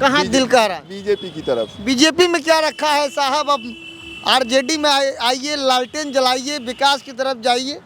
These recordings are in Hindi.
कहाँ दिल कह रहा है? बीजेपी की तरफ। बीजेपी में क्या रखा है साहब? अब आरजेडी में आइए, लालटेन जलाइए, विकास की तरफ जाइए।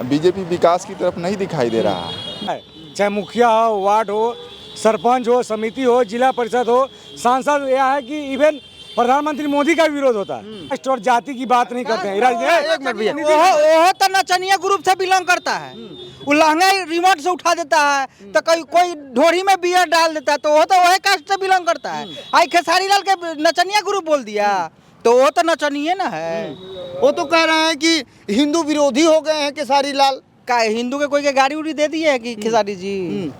बीजेपी विकास की तरफ नहीं दिखाई दे रहा है। चाहे मुखिया हो, वार्ड हो, सरपंच हो, समिति हो, जिला परिषद हो, सांसद, यह है कि इवन प्रधानमंत्री मोदी का विरोध होता है। कास्ट और जाति की बात नहीं करते हैं। एक मिनट भैया, वो तो नचनिया ग्रुप से बिलोंग करता है। वो लहंगा रिमोट से उठा देता है, तो कोई ढोरी में बियर डाल देता है, तो वो तो वही कास्ट से बिलोंग करता है। आई खेसारी लाल के नचनिया ग्रुप बोल दिया, तो वो तो नचनिए ना है। वो तो कह रहे हैं कि हिंदू विरोधी हो गए हैं खेसारी लाल। का हिंदू के कोई के गाड़ी उड़ी दे दी है कि खेसारी जी?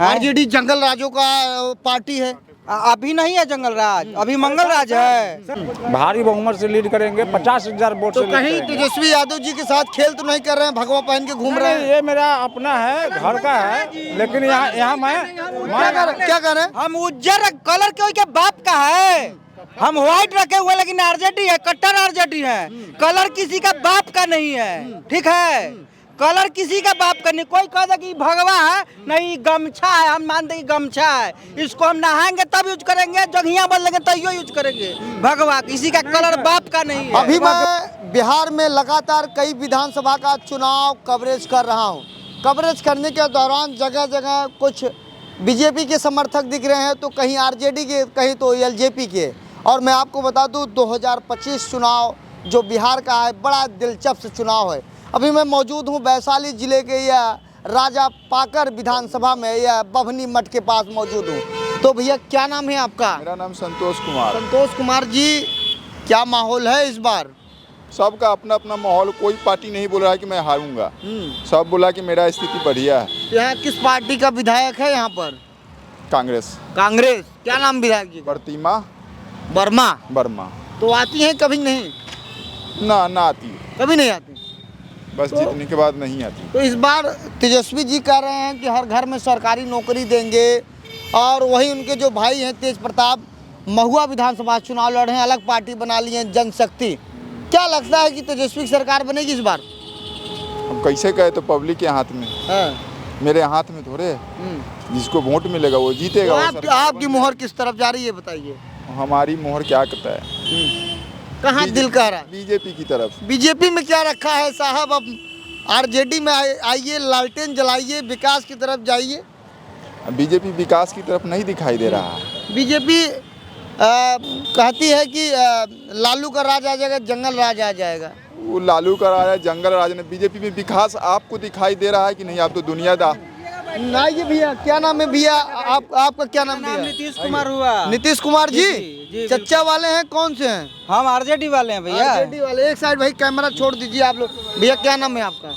आरजेडी जंगल राजों का पार्टी है। अभी नहीं है जंगल राज, अभी मंगल राज है। भारी बहुमत से लीड करेंगे, 50,000 वोट तो से कहीं तेजस्वी यादव जी के साथ खेल तो नहीं कर रहे हैं, भगवा पहन के घूम रहे हैं? ये मेरा अपना है, घर का है, लेकिन यहाँ मैं क्या कर रहे हैं? हम उज्जर कलर के बाप का है, हम व्हाइट रखे हुए, लेकिन आरजेडी है, कट्टर आरजेडी है। कलर किसी का बाप का नहीं है, ठीक है? कलर किसी का बाप का नहीं। कोई कहता कि भगवा है, नहीं गमछा है, हम मानते कि गमछा है, इसको हम नहाएंगे तब यूज करेंगे, जंघिया बदलेंगे तब यूज करेंगे। भगवा किसी का कलर बाप का नहीं है। अभी मैं बिहार में लगातार कई विधानसभा का चुनाव कवरेज कर रहा हूं। कवरेज करने के दौरान जगह जगह कुछ बीजेपी के समर्थक दिख रहे हैं, तो कहीं आरजेडी के, कहीं तो एलजेपी के। और मैं आपको बता दूं, 2025 चुनाव जो बिहार का है, बड़ा दिलचस्प चुनाव है। अभी मैं मौजूद हूं वैशाली जिले के या राजा पाकर विधानसभा में, या बभनी मठ के पास मौजूद हूं। तो भैया क्या नाम है आपका? मेरा नाम संतोष कुमार। संतोष कुमार जी, क्या माहौल है इस बार? सबका अपना अपना माहौल। कोई पार्टी नहीं बोल रहा है कि मैं हारूंगा, सब बोला कि मेरा स्थिति बढ़िया है। यहाँ किस पार्टी का विधायक है यहाँ पर? कांग्रेस। कांग्रेस। क्या नाम विधायक जी? प्रतिमा वर्मा। तो आती हैं कभी? नहीं ना आती, कभी नहीं आती। बस जीतने के बाद नहीं आती। तो इस बार तेजस्वी जी कह रहे हैं कि हर घर में सरकारी नौकरी देंगे, और वही उनके जो भाई हैं तेज प्रताप, महुआ विधानसभा चुनाव लड़ रहे हैं, अलग पार्टी बना ली है जनशक्ति। क्या लगता है कि तेजस्वी की सरकार बनेगी इस बार? हम कैसे कहे, तो पब्लिक के हाथ में, मेरे हाथ में थोड़े। जिसको वोट मिलेगा वो जीतेगा। तो आपकी मोहर किस तरफ जा रही है बताइए? हमारी मोहर क्या कहता है? कहाँ दिल कह रहा है? बीजेपी की तरफ। बीजेपी में क्या रखा है साहब? अब आरजेडी में आइए, लालटेन जलाइए, विकास की तरफ जाइए। बीजेपी विकास की तरफ नहीं दिखाई दे रहा है। बीजेपी कहती है कि लालू का राज आ जाएगा, जंगल राज आ जाएगा। वो लालू का राज है, जंगल राज ने। बीजेपी में विकास आपको दिखाई दे रहा है कि नहीं? आप तो दुनियादार। नहीं भैया, क्या नाम है भैया? आपका क्या नाम भैया? नीतीश कुमार हुआ। नीतीश कुमार जी, जी, चच्चा वाले हैं? कौन से हैं? हम आरजेडी वाले हैं भैया। आरजेडी वाले। एक साइड भाई कैमरा छोड़ दीजिए आप लोग। भैया क्या नाम है आपका?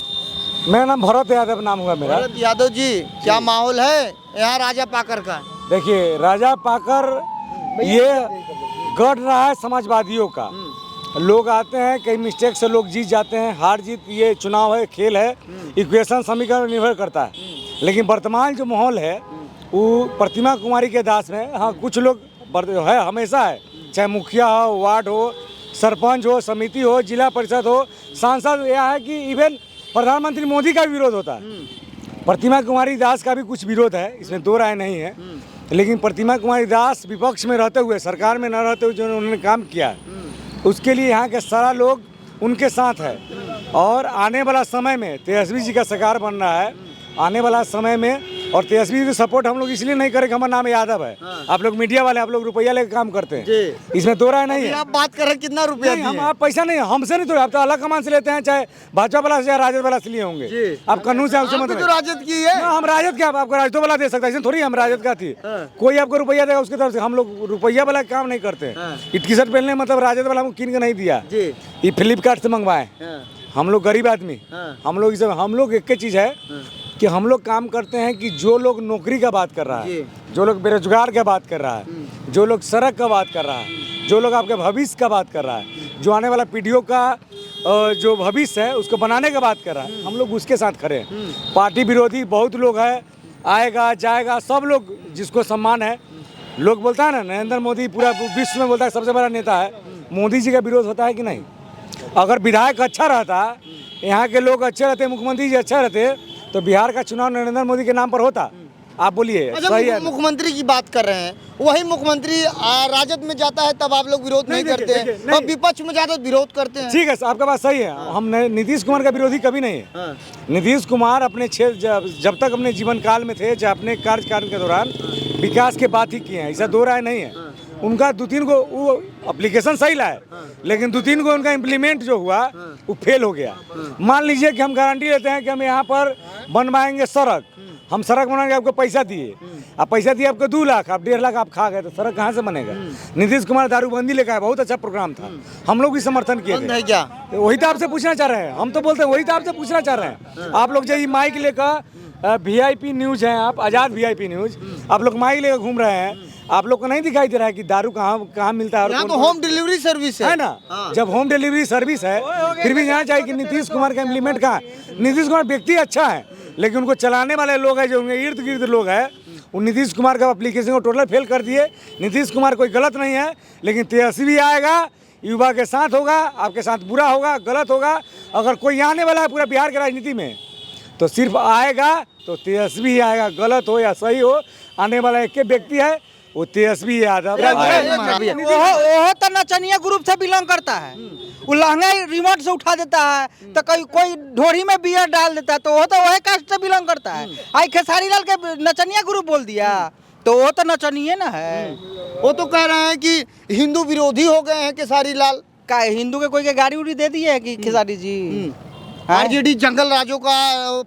मेरा नाम भरत यादव नाम हुआ मेरा। भरत यादव जी, क्या माहौल है यहाँ राजा पाकर का? देखिए, राजा पाकर ये गढ़ रहा है समाजवादियों का। लोग आते हैं, कई मिस्टेक से लोग जीत जाते हैं। हार जीत ये चुनाव है, खेल है, इक्वेशन समीकरण निर्भर करता है। लेकिन वर्तमान जो माहौल है वो प्रतिमा कुमारी के दास में। हाँ, कुछ लोग है, हमेशा है, चाहे मुखिया हो, वार्ड हो, सरपंच हो, समिति हो, जिला परिषद हो, सांसद, यह है कि इवन प्रधानमंत्री मोदी का विरोध होता है। प्रतिमा कुमारी दास का भी कुछ विरोध है, इसमें दो राय नहीं है। लेकिन प्रतिमा कुमारी दास विपक्ष में रहते हुए, सरकार में न रहते हुए जो उन्होंने काम किया है, उसके लिए यहाँ के सारा लोग उनके साथ है। और आने वाला समय में तेजस्वी जी का सरकार बन रहा है। आने वाला समय में, और तेजस्वी जी को सपोर्ट हम लोग इसलिए नहीं करें कि हमारा नाम यादव है। आप लोग मीडिया वाले, आप लोग रुपया लेकर काम करते हैं, इसमें दो राय नहीं है। आप बात कर रहे हैं कितना रुपया? हम आप पैसा नहीं, हमसे नहीं, तो आप तो अलग कमान से लेते हैं, चाहे भाजपा वाला से या राजद वाला से लिए होंगे। आप कानून से उससे मतलब राजद की है। हम राजद क्या, आपको राजदों वाला दे सकता है, थोड़ी हम राजद का थी। कोई आपको रुपया देगा उसकी तरफ से। हम लोग रुपया वाला काम नहीं करते। टी शर्ट पहनने मतलब राजद वाला हमको किन के नहीं दिया, ये फ्लिपकार्ट से मंगवाए। हम लोग गरीब आदमी, हम लोग एक चीज है कि हम लोग काम करते हैं कि जो लोग नौकरी का बात कर रहा है, जो लोग बेरोजगार का बात कर रहा है, जो लोग सड़क का बात कर रहा है, जो लोग आपके भविष्य का बात कर रहा है, जो आने वाला पीढ़ियों का जो भविष्य है उसको बनाने का बात कर रहा है, हम लोग उसके साथ खड़े हैं। पार्टी विरोधी बहुत लोग है, आएगा जाएगा, सब लोग जिसको सम्मान है। लोग बोलता है ना, नरेंद्र मोदी पूरा विश्व में बोलता है सबसे बड़ा नेता है। मोदी जी का विरोध होता है कि नहीं? अगर विधायक अच्छा रहता, यहाँ के लोग अच्छे रहते, मुख्यमंत्री जी अच्छा रहते, तो बिहार का चुनाव नरेंद्र मोदी के नाम पर होता। आप बोलिए अच्छा, सही है। मुख्यमंत्री की बात कर रहे हैं, वही मुख्यमंत्री राजद में जाता है तब आप लोग विरोध नहीं देखिए, करते देखिए, हैं, नहीं। और विपक्ष में जाता है विरोध करते हैं। ठीक है, आपका बात सही है। हम नीतीश कुमार का विरोधी कभी नहीं है। हाँ। नीतीश कुमार अपने जब तक अपने जीवन काल में थे, चाहे अपने कार्यकाल के दौरान विकास के बात ही किए हैं, ऐसा दो राय नहीं है। उनका 2-3 को वो एप्लीकेशन सही लाए, लेकिन 2-3 को उनका इम्प्लीमेंट जो हुआ वो फेल हो गया। मान लीजिए कि हम गारंटी लेते हैं कि हम यहाँ पर बनवाएंगे सड़क, हम सड़क बनाएंगे, आपको पैसा दिए, अब पैसा दिए आपको 2 लाख, आप 1.5 लाख आप खा गए, तो सड़क कहाँ से बनेगा? नीतीश कुमार दारूबंदी लेकर आए, बहुत अच्छा प्रोग्राम था, हम लोग भी समर्थन किए बंद थे। है क्या? वही तो आपसे पूछना चाह रहे हैं, हम तो बोलते हैं वही तो आपसे पूछना चाह रहे हैं। आप लोग जो ये माइक लेकर VIP न्यूज हैं, आप आज़ाद VIP न्यूज, आप लोग माइक लेकर घूम रहे हैं, आप लोग को नहीं दिखाई दे रहा है कि दारू कहाँ मिलता है? और यहाँ तो कौन- होम डिलीवरी सर्विस है ना। जब होम डिलीवरी सर्विस है, फिर भी यहाँ चाहिए कि नीतीश कुमार का इम्प्लीमेंट कहाँ है? नीतीश कुमार व्यक्ति अच्छा है, लेकिन उनको चलाने वाले लोग हैं, जो उनके इर्द गिर्द लोग हैं, वो नीतीश कुमार का एप्लीकेशन को टोटल फेल कर दिए। नीतीश कुमार कोई गलत नहीं है, लेकिन तेजस्वी आएगा, युवा के साथ होगा, आपके साथ बुरा होगा, गलत होगा। अगर कोई आने वाला है पूरा बिहार की राजनीति में, तो सिर्फ आएगा तो तेजस्वी ही आएगा, गलत हो या सही हो, आने वाला एक ही व्यक्ति है, वो तेजस्वी यादव। वो तो नचनिया ग्रुप से बिलोंग करता है, वो लहंगा रिमोट से उठा देता है, तो कोई ढोरी में बियर डाल देता है, तो वो तो वही कास्ट से बिलोंग करता है। आई खेसारी लाल के नचनिया ग्रुप बोल दिया, तो वो तो नचनिए ना है। वो तो कह रहे हैं कि हिंदू विरोधी हो गए हैं खेसारी लाल। का हिंदू के कोई के गाड़ी उड़ी दे दी है कि खेसारी जी? RJD जंगल राजों का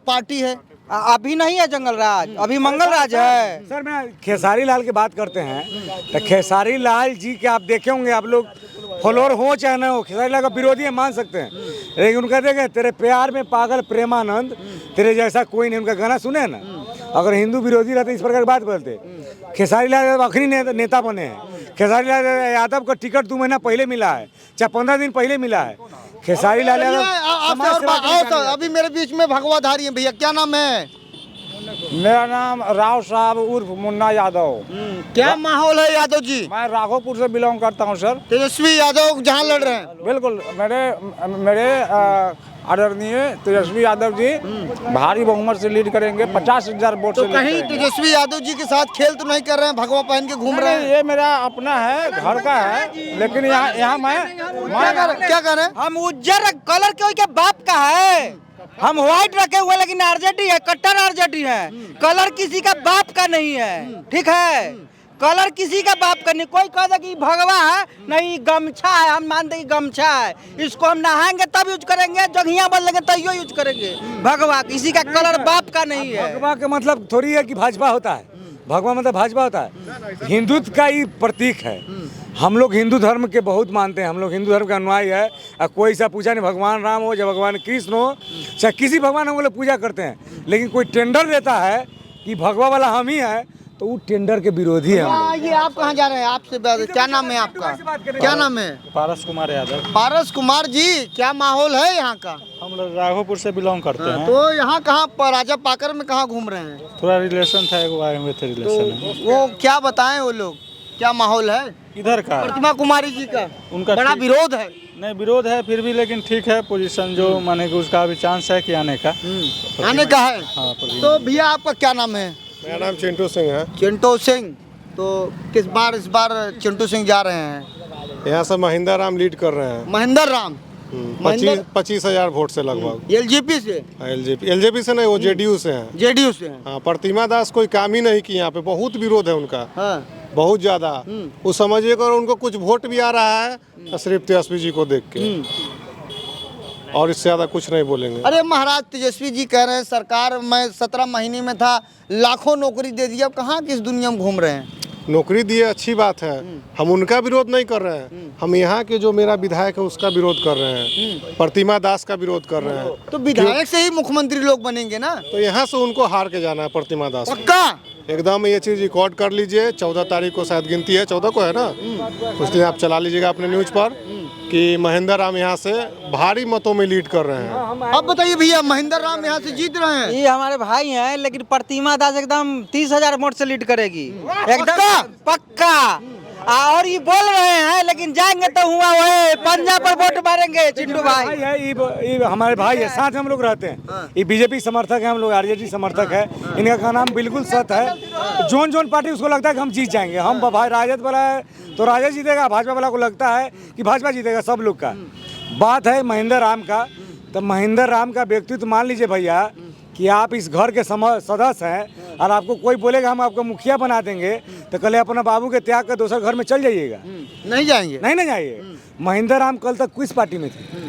पार्टी है। अभी नहीं है जंगल राज, अभी मंगल राज है। सर मैं खेसारी लाल की बात करते हैं, तो खेसारी लाल जी के आप देखे होंगे, आप लोग फॉलोअर हो चाहे ना हो, खेसारी लाल का विरोधी है मान सकते हैं, लेकिन उनका देखें तेरे प्यार में पागल प्रेमानंद, तेरे जैसा कोई नहीं, उनका गाना सुने ना। अगर हिंदू विरोधी रहते इस प्रकार की बात बोलते। खेसारी लाल यादव आखिरी नेता बने हैं। खेसारी लाल यादव का टिकट 2 महीना पहले मिला है, चाहे 15 दिन पहले मिला है। खेसारी लाल यादव अभी मेरे बीच में भगवाधारी है भैया, क्या नाम है? मेरा नाम राव साहब उर्फ मुन्ना यादव। क्या माहौल है यादव जी? मैं राघोपुर से बिलोंग करता हूं सर। तेजस्वी यादव जहाँ लड़ रहे हैं, बिल्कुल मेरे आदरणीय तेजस्वी यादव जी भारी बहुमत से लीड करेंगे, 50,000 वोट तो से लीड कहीं करेंगे। तेजस्वी यादव जी के साथ खेल तो नहीं कर रहे हैं, भगवा पहन के घूम रहे नहीं, हैं? ये मेरा अपना है, घर का है, लेकिन यहाँ क्या कर रहे हैं? हम उज्जर कलर के बाप का है, हम व्हाइट रखे हुए, लेकिन RJD है, कट्टर RJD है। कलर किसी का बाप का नहीं है, ठीक है? कलर किसी का बाप का नहीं। कोई कहता कि भगवा है, नहीं गमछा है, हम मानते कि गमछा है, इसको हम नहाएंगे तब यूज करेंगे, जंघिया बदलेंगे तब यूज करेंगे। भगवा किसी का कलर बाप का नहीं है। भगवा का मतलब थोड़ी है कि भाजपा होता है, भगवा मतलब भाजपा होता है, हिंदुत्व का ही प्रतीक है। हम लोग हिंदू धर्म के बहुत मानते हैं, हम लोग हिंदू धर्म का अनुयायी है। और कोई सा पूजा नहीं, भगवान राम हो या भगवान कृष्ण हो, चाहे किसी भगवान हम लोग पूजा करते हैं, लेकिन कोई टेंडर देता है कि भगवा वाला हम ही है, तो वो टेंडर के विरोधी है हम लोग। ये आप कहाँ जा रहे हैं? आपसे क्या नाम है आपका? क्या नाम है? पारस कुमार यादव। पारस कुमार जी, क्या माहौल है यहाँ का? हम लोग राघोपुर से बिलोंग करते हैं। तो यहाँ कहाँ राजा पाकर में कहाँ घूम रहे हैं? थोड़ा रिलेशन था, एगो आए हुए थे तो रिलेशन में। वो क्या बताएं, वो लोग क्या माहौल है? इधर का प्रतिमा कुमारी जी का उनका बड़ा ठीक- विरोध है। नहीं विरोध है फिर भी, लेकिन ठीक है पोजीशन जो माने कि उसका अभी चांस है कि आने का। आने का है। हाँ प्रतिमा। तो भैया आपका क्या नाम है? मेरा नाम चिंटू सिंह है। चिंटू सिंह। तो इस बार चिंटू सिंह जा रहे हैं, यहाँ से महिंदर राम लीड कर रहे हैं। महेंद्र राम 25,000 वोट से लगभग। LJP से? एलजेपी से नहीं, वो जेडीयू से हैं। JDU से हैं। हाँ, प्रतिमा दास कोई काम ही नहीं की, यहाँ पे बहुत विरोध है उनका, हाँ। बहुत ज्यादा। वो समझिए अगर उनको कुछ वोट भी आ रहा है तो सिर्फ तेजस्वी जी को देख के, और इससे ज्यादा कुछ नहीं बोलेंगे। अरे महाराज, तेजस्वी जी कह रहे हैं सरकार में 17 महीने में था, लाखों नौकरी दे दी, अब कहाँ किस दुनिया में घूम रहे हैं? नौकरी दिए अच्छी बात है, हम उनका विरोध नहीं कर रहे हैं, हम यहाँ के जो मेरा विधायक है उसका विरोध कर रहे हैं, प्रतिमा दास का विरोध कर रहे हैं। तो विधायक से ही मुख्यमंत्री लोग बनेंगे ना? तो यहाँ से उनको हार के जाना है प्रतिमा दास को। पक्का? एकदम ये चीज़ रिकॉर्ड कर लीजिए। 14 तारीख को शायद गिनती है, 14 को है ना, उस दिन आप चला लीजिएगा अपने न्यूज पर कि महेंद्र राम यहाँ से भारी मतों में लीड कर रहे हैं। अब बताइए भैया, महेंद्र राम यहाँ से जीत रहे हैं? ये हमारे भाई हैं, लेकिन प्रतिमा दास एकदम 30,000 वोट से लीड करेगी, एकदम पक्का। और ये बोल रहे हैं लेकिन जाएंगे तो हुआ वही पंजाब पर वोट मारेंगे चिंटू भाई। भाई है ये हमारे भाई है, साथ में हम लोग रहते हैं। ये बीजेपी समर्थक है, हम लोग आरजेडी समर्थक है। इनका का नाम बिल्कुल सत है। जोन जोन पार्टी उसको लगता है कि हम जीत जाएंगे। हम भाई राजद वाला है तो राजद जीतेगा, भाजपा वाला को लगता है कि भाजपा जीतेगा। सब लोग का बात है महेंद्र राम का। तो महेंद्र राम का व्यक्तित्व मान लीजिए भैया कि आप इस घर के सदस्य हैं और आपको कोई बोलेगा हम आपको मुखिया बना देंगे तो कल अपना बाबू के त्याग कर दूसरे घर में चल जाइएगा। नहीं जाएंगे, नहीं ना जाइए। महेंद्र राम कल तक किस पार्टी में थे?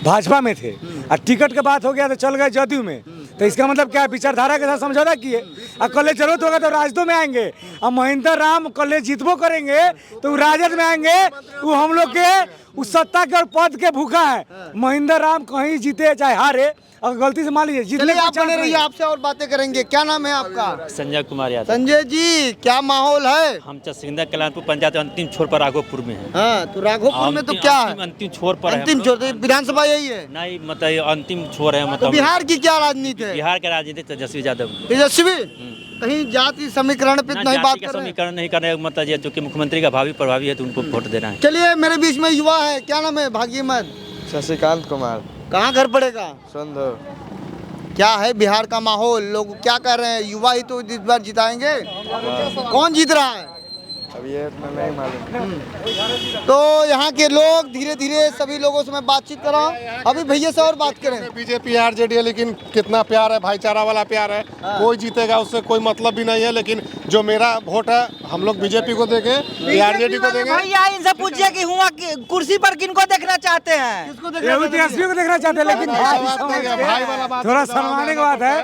भाजपा में थे। और टिकट के बात हो गया तो चल गए जदयू में। तो इसका मतलब क्या, विचारधारा के साथ समझौता किए। और कल जरूरत होगा तो राजदों में आएंगे। और महेंद्र राम कल जीतबो करेंगे तो राजद में आएंगे। वो हम लोग के उस सत्ता के और पद के भूखा है। महेंद्र राम कहीं जीते चाहे हारे, अगर गलती से मान लीजिए जीतने चलिए आप बने रहिए, आपसे और बातें करेंगे। क्या नाम है आपका? संजय कुमार यादव। संजय जी, क्या माहौल है? हम चसिंदा कल्याणपुर पंचायत अंतिम छोर पर राघोपुर में है। हाँ, तो राघोपुर में तो क्या है? अंतिम छोर पर है। अंतिम छोर, तो विधानसभा यही है? नहीं, मतलब अंतिम छोर है। तो मतलब बिहार की क्या राजनीति है? बिहार के राजनीति तेजस्वी यादव। तेजस्वी कहीं जाति समीकरण पे नहीं बात कर रहे हैं? समीकरण नहीं कर रहे, मतलब ये जो कि मुख्यमंत्री का भावी प्रभावी है तो उनको वोट देना है। चलिए, मेरे बीच में युवा है, क्या नाम है? भाग्यमत शशिकांत कुमार। कहाँ घर पड़ेगा? संधो। क्या है बिहार का माहौल? लोग क्या कर रहे हैं? युवा ही तो इस बार जिताएंगे। कौन जीत रहा है? अब ये इतना नहीं मालूम। तो यहाँ के लोग धीरे धीरे सभी लोगों से मैं बातचीत कर रहा हूँ। अभी भैया से और बात करें। बीजेपी आरजेडी है, लेकिन कितना प्यार है, भाईचारा वाला प्यार है। कोई जीतेगा उससे कोई मतलब भी नहीं है। लेकिन जो मेरा वोट है, हम लोग बीजेपी को देंगे या आरजेडी को देंगे। भैया इनसे पूछिए कि हुआ कुर्सी पर किनको देखना चाहते हैं? तेजस्वी को देखना चाहते हैं। लेकिन भाई वाला बात थोड़ा शर्माने की बात है।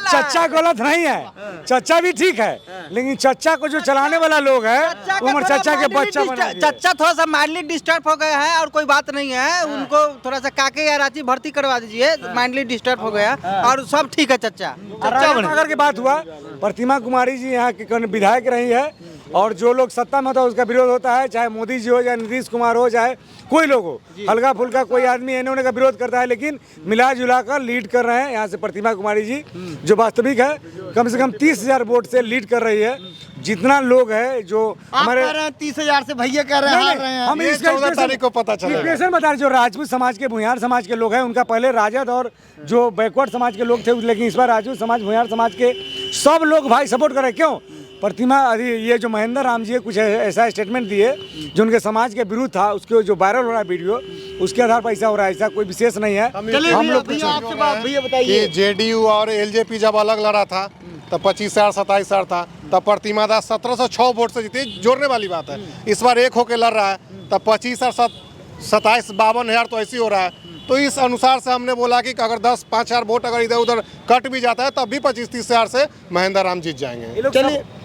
चच्चा गलत नहीं है, चच्चा भी ठीक है। लेकिन चच्चा को जो चलाने वाला लोग है उमर चच्चा के बच्चा बना दिया। चच्चा थोड़ा सा माइंडली डिस्टर्ब हो गया है और कोई बात नहीं है। उनको थोड़ा सा काके या रांची भर्ती करवा दीजिए। माइंडली डिस्टर्ब हो गया और सब ठीक है। चच्चा अगर की बात हुआ, प्रतिमा कुमारी जी यहाँ की विधायक रही है और जो लोग सत्ता में होता है उसका विरोध होता है, चाहे मोदी जी हो, चाहे नीतीश कुमार हो, चाहे कोई लोग हो। हल्का फुल्का कोई आदमी इन्होंने का विरोध करता है, लेकिन मिला जुला कर लीड कर रहे हैं यहाँ से प्रतिमा कुमारी जी, जो वास्तविक है कम से कम 30,000 वोट से लीड कर रही है। जितना लोग है जो हमारे 30,000 से भैया कह रहे हैं हार रहे हैं। हम ये 14 तारीख को पता चलेगा। इक्वेशन बता रहे, जो राजपूत समाज के, भुयार समाज के लोग हैं, उनका पहले राजद और जो बैकवर्ड समाज के लोग थे, लेकिन इस बार राजपूत समाज, भुयार समाज के सब लोग भाई सपोर्ट कर रहे हैं। क्यों? प्रतिमा ये जो महेंद्र राम जी कुछ ऐसा स्टेटमेंट दिए जो उनके समाज के विरुद्ध था, उसके जो वायरल हो रहा है वीडियो, उसके आधार पर ऐसा हो रहा है। ऐसा कोई विशेष नहीं है। हम लोग भैया बताइए, जेडीयू और एलजेपी जब अलग लड़ा था तब 25,000 27,000 था, तब प्रतिमा दास 1706 वोट से जीती। जोड़ने वाली बात है। इस बार एक होके लड़ रहा है, तब 25 और 27 52,000 तो ऐसे ही हो रहा है। तो इस अनुसार से हमने बोला कि अगर 10-5,000 वोट अगर इधर उधर कट भी जाता है तब भी 25-30,000 से महेंद्र राम जीत जाएंगे।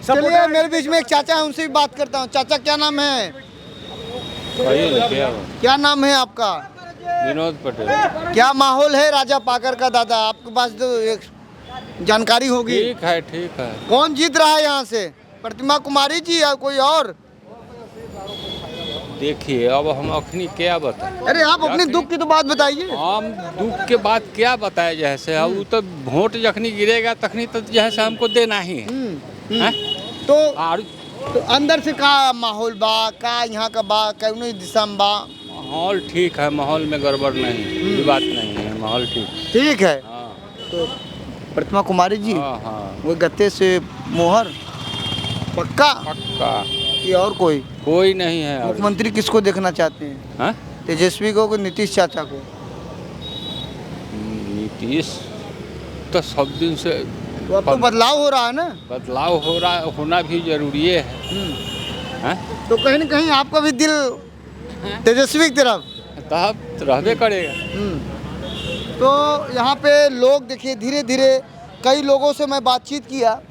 चलिए मेरे बीच में एक चाचा है, उनसे भी बात करता हूँ। चाचा, क्या नाम है? क्या नाम है आपका? विनोद पटेल। क्या माहौल है राजा पाकर का? दादा, आपके पास तो एक जानकारी होगी। ठीक है, ठीक है। कौन जीत रहा है यहाँ से? प्रतिमा कुमारी जी या कोई और? देखिए, अब हम अखनी क्या बताएं। अरे आप अपने दुख की तो बात बताइए। हम दुख के बाद क्या बताए, जैसे अब तो वोट जखनी गिरेगा तखनी तो जैसे हमको देना ही है। तो अंदर से का माहौल बा, का यहाँ का बा, कौन दिशा में बा? माहौल ठीक है, माहौल में गड़बड़ नहीं, ये बात नहीं है, माहौल ठीक है। हाँ। तो प्रतिमा कुमारी जी, हाँ। वो गत्ते से मोहर पक्का कि और कोई नहीं है। मुख्यमंत्री किसको देखना चाहते हैं? हाँ? तेजस्वी को, नीतीश चाचा को? नीतीश तो सब दिन से तो अब तो बदलाव हो रहा है ना। बदलाव हो रहा, होना भी जरूरी है। हाँ? तो कहीं न कहीं आपका भी दिल तेजस्वी की तरफ तब रहबे करेगा। तो यहाँ पे लोग देखिए, धीरे धीरे कई लोगों से मैं बातचीत किया,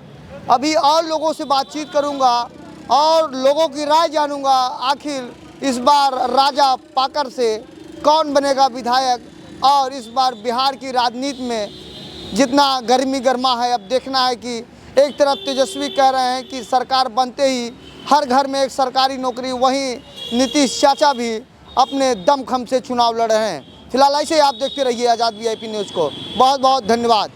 अभी और लोगों से बातचीत करूँगा और लोगों की राय जानूंगा। आखिर इस बार राजा पाकर से कौन बनेगा विधायक, और इस बार बिहार की राजनीति में जितना गर्मी गर्मा है, अब देखना है कि एक तरफ तेजस्वी कह रहे हैं कि सरकार बनते ही हर घर में एक सरकारी नौकरी, वहीं नीतीश चाचा भी अपने दमखम से चुनाव लड़ रहे हैं। फिलहाल ऐसे ही आप देखते रहिए आज़ाद VIP न्यूज़ को। बहुत बहुत धन्यवाद।